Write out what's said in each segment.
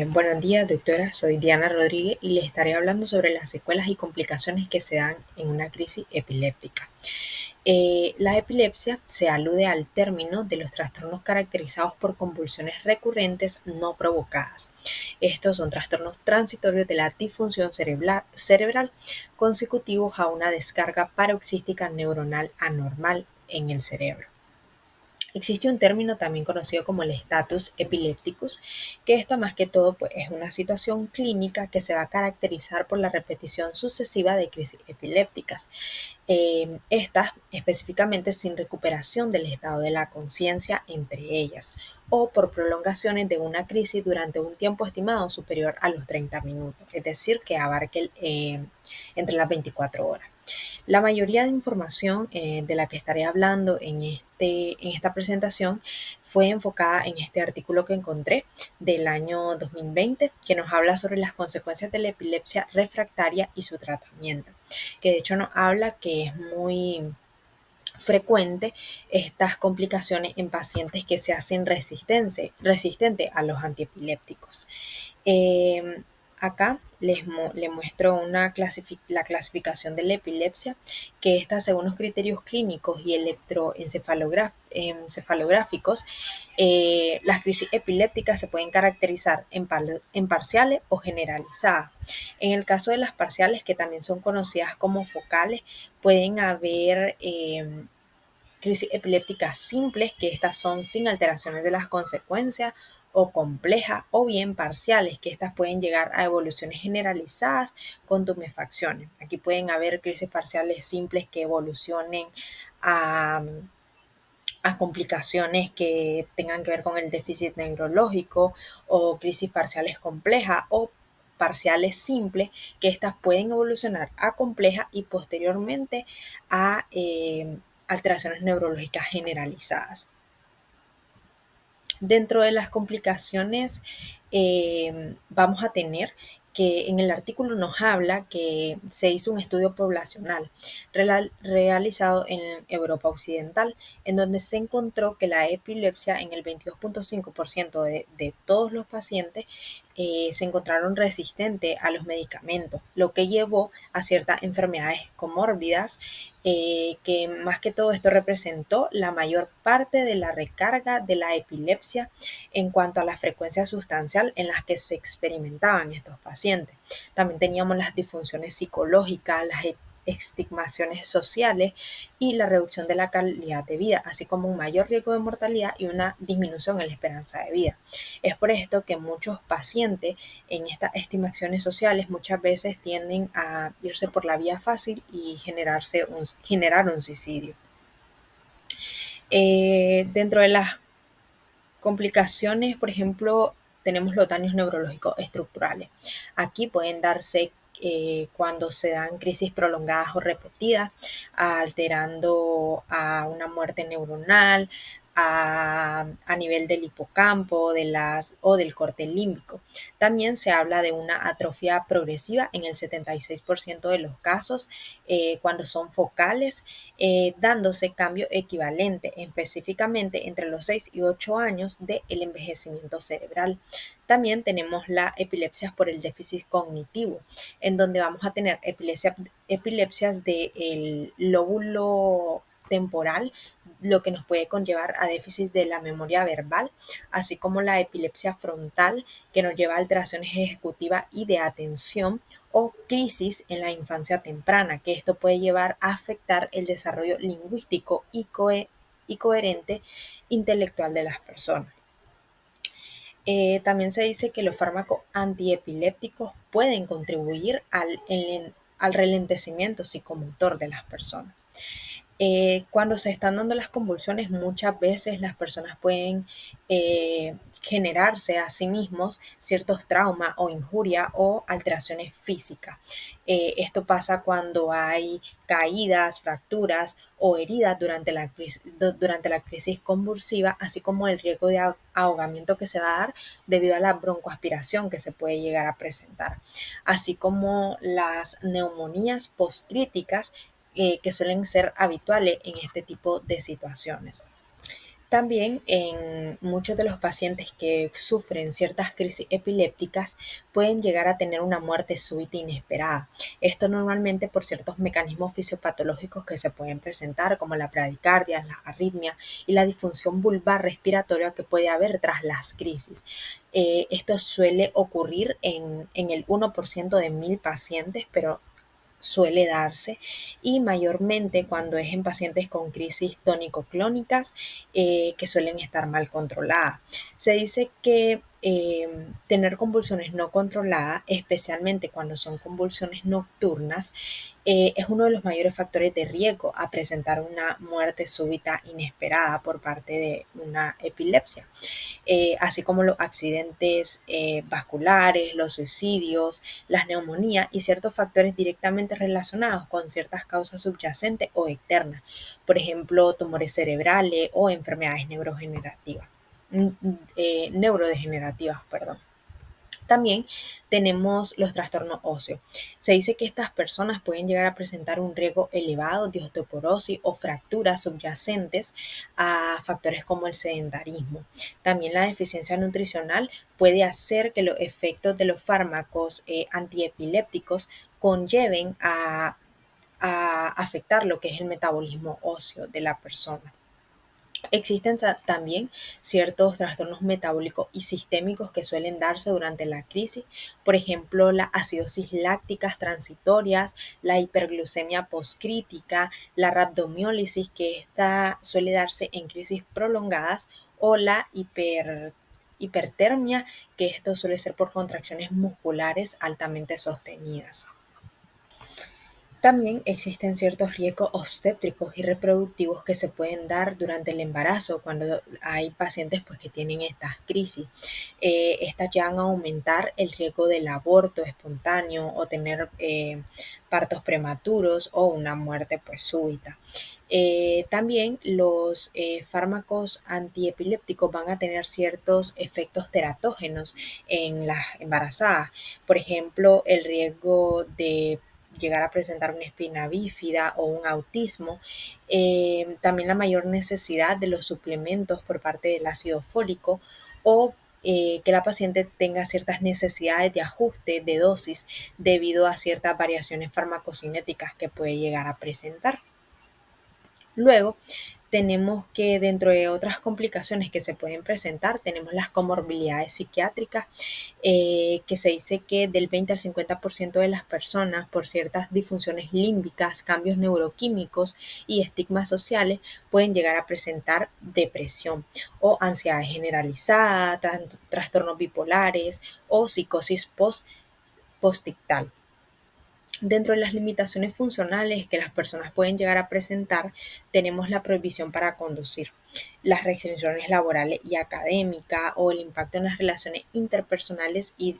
Buenos días, doctora. Soy Diana Rodríguez y les estaré hablando sobre las secuelas y complicaciones que se dan en una crisis epiléptica. La epilepsia se alude al término de los trastornos caracterizados por convulsiones recurrentes no provocadas. Estos son trastornos transitorios de la disfunción cerebral consecutivos a una descarga paroxística neuronal anormal en el cerebro. Existe un término también conocido como el status epilepticus, que esto más que todo pues, es una situación clínica que se va a caracterizar por la repetición sucesiva de crisis epilépticas. Estas específicamente sin recuperación del estado de la conciencia entre ellas, o por prolongaciones de una crisis durante un tiempo estimado superior a los 30 minutos, es decir, que abarque entre las 24 horas. La mayoría de información de la que estaré hablando en esta presentación fue enfocada en este artículo que encontré del año 2020, que nos habla sobre las consecuencias de la epilepsia refractaria y su tratamiento, que de hecho nos habla que es muy frecuente estas complicaciones en pacientes que se hacen resistentes a los antiepilépticos. Eh, Acá les muestro la clasificación de la epilepsia, que está según los criterios clínicos y electroencefalográficos. Las crisis epilépticas se pueden caracterizar en parciales o generalizadas. En el caso de las parciales, que también son conocidas como focales, pueden haber crisis epilépticas simples, que estas son sin alteraciones de las consecuencias, o complejas, o bien parciales, que estas pueden llegar a evoluciones generalizadas con tumefacciones. Aquí pueden haber crisis parciales simples que evolucionen a, a complicaciones que tengan que ver con el déficit neurológico, o crisis parciales complejas o parciales simples, que estas pueden evolucionar a complejas y posteriormente a alteraciones neurológicas generalizadas. Dentro de las complicaciones vamos a tener que en el artículo nos habla que se hizo un estudio poblacional realizado en Europa Occidental, en donde se encontró que la epilepsia en el 22.5% de todos los pacientes se encontraron resistentes a los medicamentos, lo que llevó a ciertas enfermedades comórbidas, que más que todo esto representó la mayor parte de la recarga de la epilepsia en cuanto a la frecuencia sustancial en las que se experimentaban estos pacientes. También teníamos las disfunciones psicológicas, las estigmaciones sociales y la reducción de la calidad de vida, así como un mayor riesgo de mortalidad y una disminución en la esperanza de vida. Es por esto que muchos pacientes en estas estimaciones sociales muchas veces tienden a irse por la vía fácil y generar un suicidio. Dentro de las complicaciones, por ejemplo, tenemos los daños neurológicos estructurales. Aquí pueden darse cuando se dan crisis prolongadas o repetidas, alterando a una muerte neuronal, a nivel del hipocampo o del corte límbico. También se habla de una atrofia progresiva en el 76% de los casos cuando son focales, dándose cambio equivalente específicamente entre los 6 y 8 años del envejecimiento cerebral. También tenemos la epilepsia por el déficit cognitivo, en donde vamos a tener epilepsias del lóbulo temporal, lo que nos puede conllevar a déficit de la memoria verbal, así como la epilepsia frontal, que nos lleva a alteraciones ejecutivas y de atención, o crisis en la infancia temprana, que esto puede llevar a afectar el desarrollo lingüístico y coherente intelectual de las personas. También se dice que los fármacos antiepilépticos pueden contribuir al ralentecimiento psicomotor de las personas. Cuando se están dando las convulsiones, muchas veces las personas pueden generarse a sí mismos ciertos traumas o injurias o alteraciones físicas. Esto pasa cuando hay caídas, fracturas o heridas durante la crisis convulsiva, así como el riesgo de ahogamiento que se va a dar debido a la broncoaspiración que se puede llegar a presentar, así como las neumonías postcríticas que suelen ser habituales en este tipo de situaciones. También en muchos de los pacientes que sufren ciertas crisis epilépticas pueden llegar a tener una muerte súbita inesperada. Esto normalmente por ciertos mecanismos fisiopatológicos que se pueden presentar, como la bradicardia, la arritmia y la disfunción vulvar respiratoria que puede haber tras las crisis. Esto suele ocurrir en el 1% de 1000 pacientes, pero suele darse y mayormente cuando es en pacientes con crisis tónico-clónicas que suelen estar mal controladas. Se dice que tener convulsiones no controladas, especialmente cuando son convulsiones nocturnas, es uno de los mayores factores de riesgo a presentar una muerte súbita inesperada por parte de una epilepsia, así como los accidentes vasculares, los suicidios, las neumonías y ciertos factores directamente relacionados con ciertas causas subyacentes o externas, por ejemplo, tumores cerebrales o enfermedades neurodegenerativas, perdón. También tenemos los trastornos óseos. Se dice que estas personas pueden llegar a presentar un riesgo elevado de osteoporosis o fracturas subyacentes a factores como el sedentarismo. También la deficiencia nutricional puede hacer que los efectos de los fármacos antiepilépticos conlleven a afectar lo que es el metabolismo óseo de la persona. Existen también ciertos trastornos metabólicos y sistémicos que suelen darse durante la crisis, por ejemplo, la acidosis lácticas transitorias, la hiperglucemia postcrítica, la rabdomiólisis, que esta suele darse en crisis prolongadas, o la hipertermia, que esto suele ser por contracciones musculares altamente sostenidas. También existen ciertos riesgos obstétricos y reproductivos que se pueden dar durante el embarazo cuando hay pacientes pues, que tienen estas crisis. Estas llegan a aumentar el riesgo del aborto espontáneo o tener partos prematuros o una muerte pues, súbita. También los fármacos antiepilépticos van a tener ciertos efectos teratógenos en las embarazadas. Por ejemplo, el riesgo de llegar a presentar una espina bífida o un autismo. También la mayor necesidad de los suplementos por parte del ácido fólico o que la paciente tenga ciertas necesidades de ajuste de dosis debido a ciertas variaciones farmacocinéticas que puede llegar a presentar. Luego, tenemos que dentro de otras complicaciones que se pueden presentar, tenemos las comorbilidades psiquiátricas, que se dice que del 20 al 50% de las personas por ciertas disfunciones límbicas, cambios neuroquímicos y estigmas sociales pueden llegar a presentar depresión o ansiedad generalizada, trastornos bipolares o psicosis postictal. Dentro de las limitaciones funcionales que las personas pueden llegar a presentar, tenemos la prohibición para conducir, las restricciones laborales y académicas o el impacto en las relaciones interpersonales y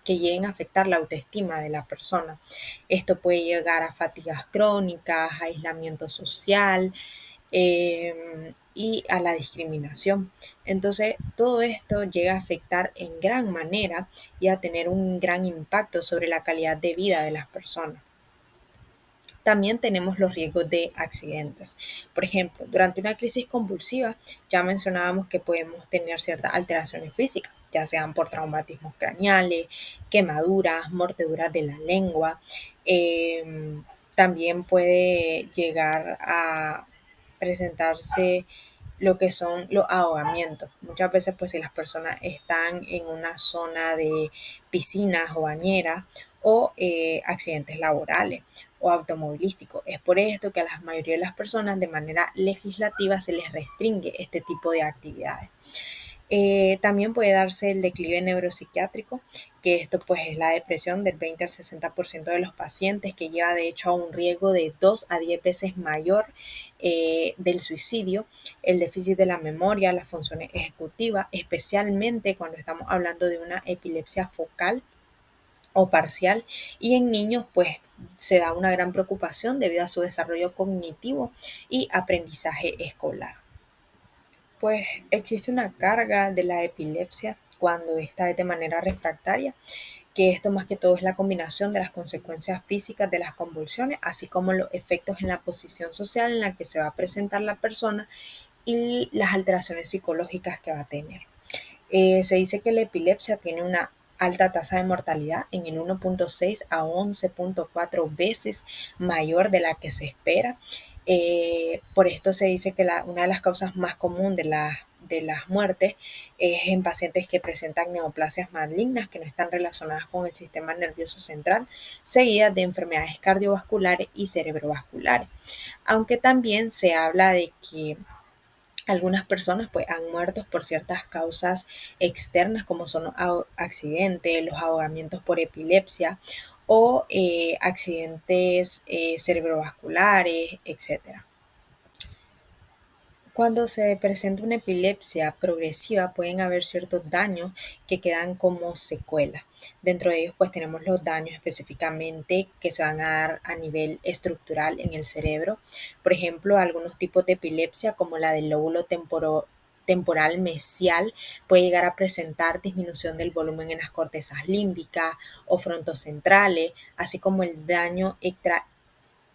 que lleguen a afectar la autoestima de la persona. Esto puede llegar a fatigas crónicas, aislamiento social, y a la discriminación. Entonces, todo esto llega a afectar en gran manera y a tener un gran impacto sobre la calidad de vida de las personas. También tenemos los riesgos de accidentes. Por ejemplo, durante una crisis convulsiva ya mencionábamos que podemos tener ciertas alteraciones físicas, ya sean por traumatismos craneales, quemaduras, mordeduras de la lengua. También puede llegar a presentarse lo que son los ahogamientos. Muchas veces, pues si las personas están en una zona de piscinas o bañeras o accidentes laborales o automovilísticos. Es por esto que a la mayoría de las personas de manera legislativa se les restringe este tipo de actividades. También puede darse el declive neuropsiquiátrico, que esto pues es la depresión del 20 al 60% de los pacientes, que lleva de hecho a un riesgo de 2 a 10 veces mayor del suicidio, el déficit de la memoria, las funciones ejecutivas, especialmente cuando estamos hablando de una epilepsia focal o parcial, y en niños pues se da una gran preocupación debido a su desarrollo cognitivo y aprendizaje escolar. Pues existe una carga de la epilepsia cuando esta es de manera refractaria, que esto más que todo es la combinación de las consecuencias físicas de las convulsiones, así como los efectos en la posición social en la que se va a presentar la persona y las alteraciones psicológicas que va a tener. Se dice que la epilepsia tiene una alta tasa de mortalidad en el 1.6 a 11.4 veces mayor de la que se espera. Por esto se dice que una de las causas más comunes de las muertes es en pacientes que presentan neoplasias malignas que no están relacionadas con el sistema nervioso central, seguidas de enfermedades cardiovasculares y cerebrovasculares. Aunque también se habla de que algunas personas pues han muerto por ciertas causas externas como son los accidentes, los ahogamientos por epilepsia o accidentes cerebrovasculares, etcétera. Cuando se presenta una epilepsia progresiva pueden haber ciertos daños que quedan como secuelas. Dentro de ellos pues tenemos los daños específicamente que se van a dar a nivel estructural en el cerebro. Por ejemplo, algunos tipos de epilepsia como la del lóbulo temporal mesial puede llegar a presentar disminución del volumen en las cortezas límbicas o frontocentrales, así como el daño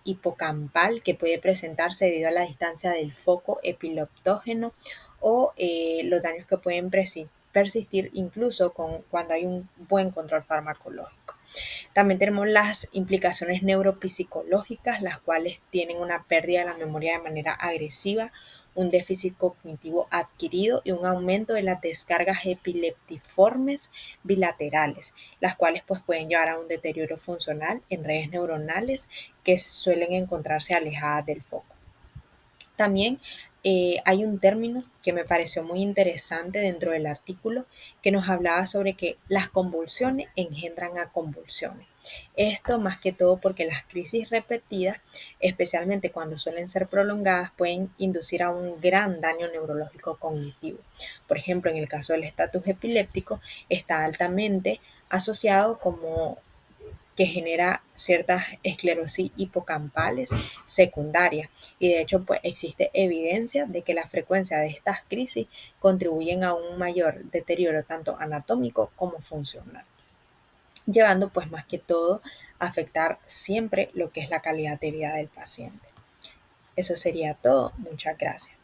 hipocampal que puede presentarse debido a la distancia del foco epileptógeno o los daños que pueden persistir incluso cuando hay un buen control farmacológico. También tenemos las implicaciones neuropsicológicas, las cuales tienen una pérdida de la memoria de manera agresiva, un déficit cognitivo adquirido y un aumento de las descargas epileptiformes bilaterales, las cuales pues pueden llevar a un deterioro funcional en redes neuronales que suelen encontrarse alejadas del foco. También hay un término que me pareció muy interesante dentro del artículo que nos hablaba sobre que las convulsiones engendran a convulsiones. Esto más que todo porque las crisis repetidas, especialmente cuando suelen ser prolongadas, pueden inducir a un gran daño neurológico cognitivo. Por ejemplo, en el caso del estatus epiléptico, está altamente asociado como que genera ciertas esclerosis hipocampales secundarias y de hecho pues existe evidencia de que la frecuencia de estas crisis contribuyen a un mayor deterioro tanto anatómico como funcional, llevando pues más que todo a afectar siempre lo que es la calidad de vida del paciente. Eso sería todo. Muchas gracias.